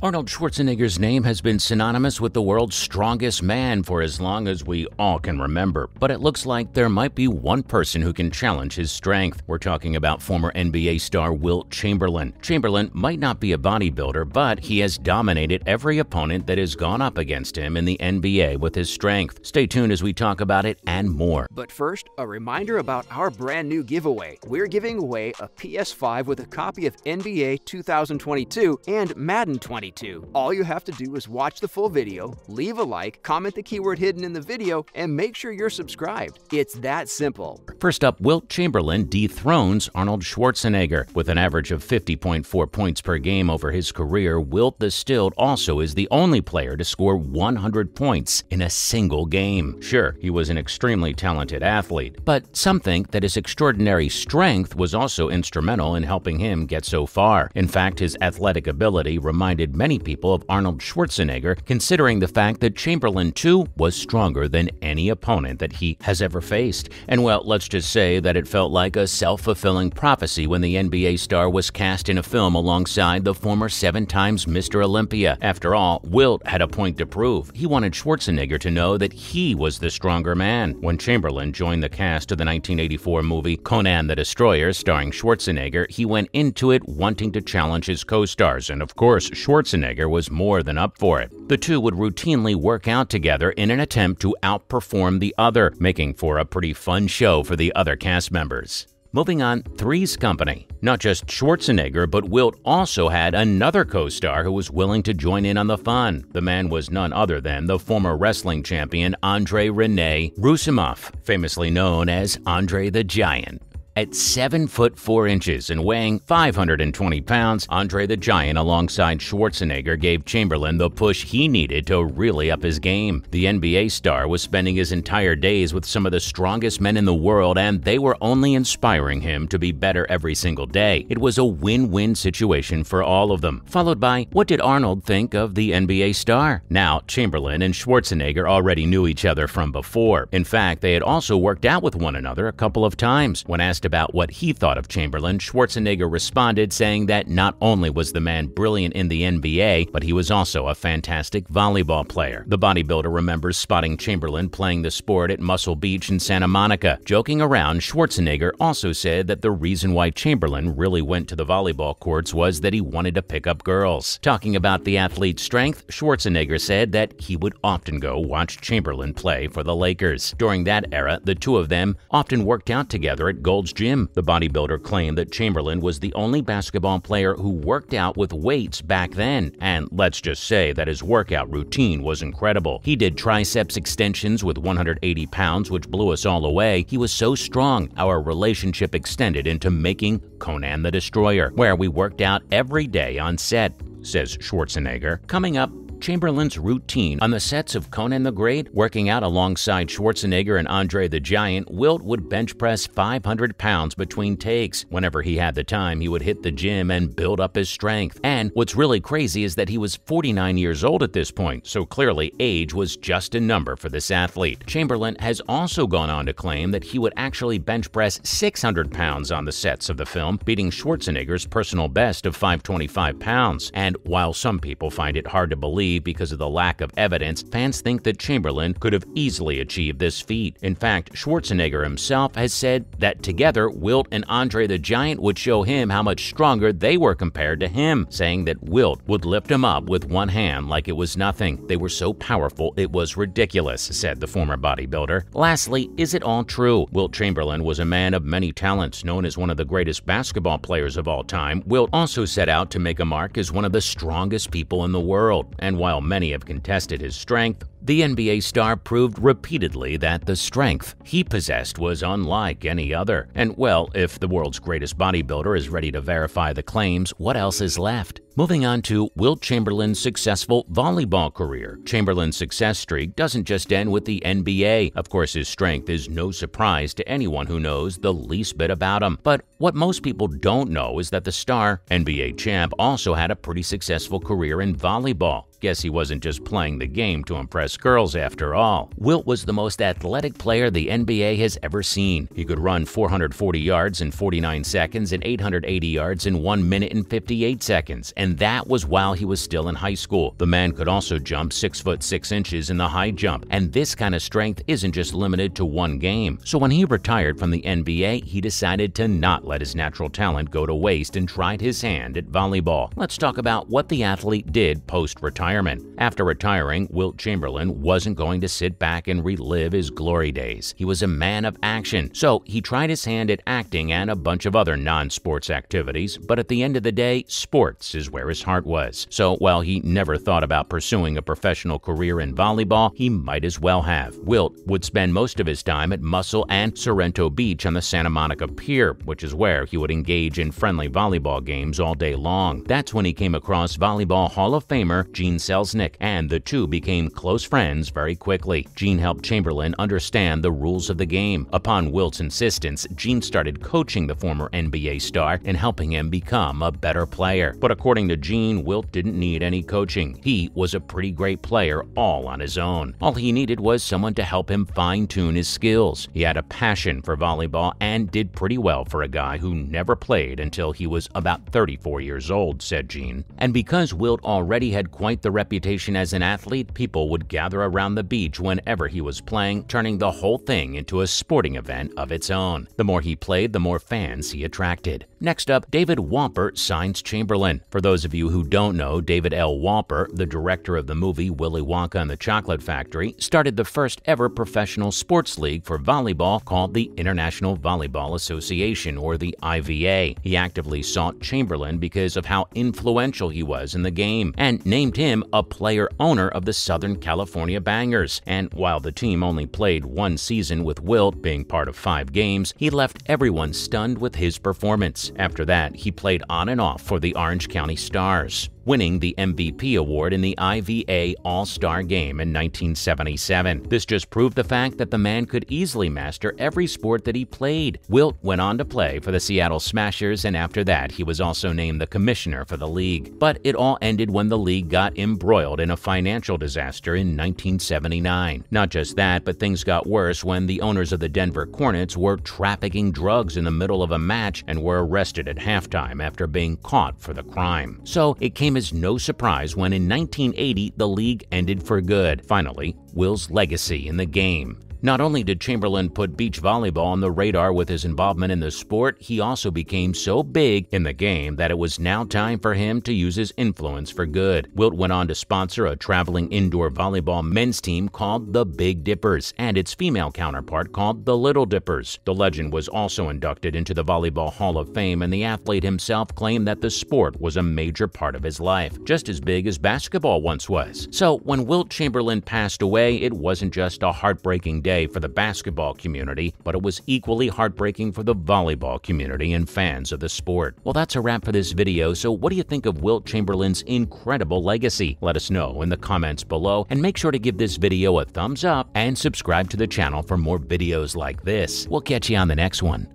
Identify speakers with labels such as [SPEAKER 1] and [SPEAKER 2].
[SPEAKER 1] Arnold Schwarzenegger's name has been synonymous with the world's strongest man for as long as we all can remember, but it looks like there might be one person who can challenge his strength. We're talking about former NBA star Wilt Chamberlain. Chamberlain might not be a bodybuilder, but he has dominated every opponent that has gone up against him in the NBA with his strength. Stay tuned as we talk about it and more.
[SPEAKER 2] But first, a reminder about our brand new giveaway. We're giving away a PS5 with a copy of NBA 2022 and Madden 22. All you have to do is watch the full video, leave a like, comment the keyword hidden in the video, and make sure you're subscribed. It's that simple.
[SPEAKER 1] First up, Wilt Chamberlain dethrones Arnold Schwarzenegger. With an average of 50.4 points per game over his career, Wilt the Stilled also is the only player to score 100 points in a single game. Sure, he was an extremely talented athlete, but some think that his extraordinary strength was also instrumental in helping him get so far. In fact, his athletic ability reminded many people of Arnold Schwarzenegger, considering the fact that Chamberlain too was stronger than any opponent that he has ever faced. And well, let's just say that it felt like a self-fulfilling prophecy when the NBA star was cast in a film alongside the former 7-time Mr. Olympia. After all, Wilt had a point to prove. He wanted Schwarzenegger to know that he was the stronger man. When Chamberlain joined the cast of the 1984 movie Conan the Destroyer starring Schwarzenegger, he went into it wanting to challenge his co-stars, and of course, Schwarzenegger was more than up for it. The two would routinely work out together in an attempt to outperform the other, making for a pretty fun show for the other cast members. Moving on, Three's Company. Not just Schwarzenegger, but Wilt also had another co-star who was willing to join in on the fun. The man was none other than the former wrestling champion Andre Rene Roussimoff, famously known as Andre the Giant. At 7 foot 4 inches and weighing 520 pounds, Andre the Giant alongside Schwarzenegger gave Chamberlain the push he needed to really up his game. The NBA star was spending his entire days with some of the strongest men in the world, and they were only inspiring him to be better every single day. It was a win-win situation for all of them. Followed by, what did Arnold think of the NBA star? Now, Chamberlain and Schwarzenegger already knew each other from before. In fact, they had also worked out with one another a couple of times. When asked about what he thought of Chamberlain, Schwarzenegger responded saying that not only was the man brilliant in the NBA, but he was also a fantastic volleyball player. The bodybuilder remembers spotting Chamberlain playing the sport at Muscle Beach in Santa Monica. Joking around, Schwarzenegger also said that the reason why Chamberlain really went to the volleyball courts was that he wanted to pick up girls. Talking about the athlete's strength, Schwarzenegger said that he would often go watch Chamberlain play for the Lakers. During that era, the two of them often worked out together at Gold's Gym. The bodybuilder claimed that Chamberlain was the only basketball player who worked out with weights back then, and let's just say that his workout routine was incredible. He did triceps extensions with 180 pounds, which blew us all away. He was so strong, our relationship extended into making Conan the Destroyer, where we worked out every day on set, says Schwarzenegger. Coming up, Chamberlain's routine. On the sets of Conan the Great, working out alongside Schwarzenegger and Andre the Giant, Wilt would bench press 500 pounds between takes. Whenever he had the time, he would hit the gym and build up his strength. And what's really crazy is that he was 49 years old at this point, so clearly age was just a number for this athlete. Chamberlain has also gone on to claim that he would actually bench press 600 pounds on the sets of the film, beating Schwarzenegger's personal best of 525 pounds. And while some people find it hard to believe because of the lack of evidence, fans think that Chamberlain could have easily achieved this feat. In fact, Schwarzenegger himself has said that together, Wilt and Andre the Giant would show him how much stronger they were compared to him, saying that Wilt would lift him up with one hand like it was nothing. They were so powerful, it was ridiculous, said the former bodybuilder. Lastly, is it all true? Wilt Chamberlain was a man of many talents, known as one of the greatest basketball players of all time. Wilt also set out to make a mark as one of the strongest people in the world, and while many have contested his strength, the NBA star proved repeatedly that the strength he possessed was unlike any other. And well, if the world's greatest bodybuilder is ready to verify the claims, what else is left? Moving on to Wilt Chamberlain's successful volleyball career. Chamberlain's success streak doesn't just end with the NBA. Of course, his strength is no surprise to anyone who knows the least bit about him. But what most people don't know is that the star NBA champ also had a pretty successful career in volleyball. Guess he wasn't just playing the game to impress girls after all. Wilt was the most athletic player the NBA has ever seen. He could run 440 yards in 49 seconds and 880 yards in 1 minute and 58 seconds. and that was while he was still in high school. The man could also jump 6 foot 6 inches in the high jump, and this kind of strength isn't just limited to one game. So when he retired from the NBA, he decided to not let his natural talent go to waste and tried his hand at volleyball. Let's talk about what the athlete did post-retirement. After retiring, Wilt Chamberlain wasn't going to sit back and relive his glory days. He was a man of action, so he tried his hand at acting and a bunch of other non-sports activities, but at the end of the day, sports is where his heart was. So while he never thought about pursuing a professional career in volleyball, he might as well have. Wilt would spend most of his time at Muscle and Sorrento Beach on the Santa Monica Pier, which is where he would engage in friendly volleyball games all day long. That's when he came across Volleyball Hall of Famer Gene Selznick, and the two became close friends very quickly. Gene helped Chamberlain understand the rules of the game. Upon Wilt's insistence, Gene started coaching the former NBA star and helping him become a better player. But according to Gene, Wilt didn't need any coaching. He was a pretty great player all on his own. All he needed was someone to help him fine-tune his skills. He had a passion for volleyball and did pretty well for a guy who never played until he was about 34 years old, said Gene. And because Wilt already had quite the reputation as an athlete, people would gather around the beach whenever he was playing, turning the whole thing into a sporting event of its own. The more he played, the more fans he attracted. Next up, David Walper signs Chamberlain. For those of you who don't know, David L. Walper, the director of the movie Willy Wonka and the Chocolate Factory, started the first ever professional sports league for volleyball called the International Volleyball Association, or the IVA. He actively sought Chamberlain because of how influential he was in the game and named him a player-owner of the Southern California Bangers. And while the team only played one season with Wilt being part of 5 games, he left everyone stunned with his performance. After that, he played on and off for the Orange County Stars, winning the MVP award in the IVA All-Star Game in 1977. This just proved the fact that the man could easily master every sport that he played. Wilt went on to play for the Seattle Smashers, and after that, he was also named the commissioner for the league. But it all ended when the league got embroiled in a financial disaster in 1979. Not just that, but things got worse when the owners of the Denver Hornets were trafficking drugs in the middle of a match and were arrested at halftime after being caught for the crime. So it came as no surprise when in 1980 the league ended for good. Finally, Wilt's legacy in the game. Not only did Chamberlain put beach volleyball on the radar with his involvement in the sport, he also became so big in the game that it was now time for him to use his influence for good. Wilt went on to sponsor a traveling indoor volleyball men's team called the Big Dippers and its female counterpart called the Little Dippers. The legend was also inducted into the Volleyball Hall of Fame, and the athlete himself claimed that the sport was a major part of his life, just as big as basketball once was. So when Wilt Chamberlain passed away, it wasn't just a heartbreaking day for the basketball community, but it was equally heartbreaking for the volleyball community and fans of the sport. Well, that's a wrap for this video, so what do you think of Wilt Chamberlain's incredible legacy? Let us know in the comments below, and make sure to give this video a thumbs up and subscribe to the channel for more videos like this. We'll catch you on the next one.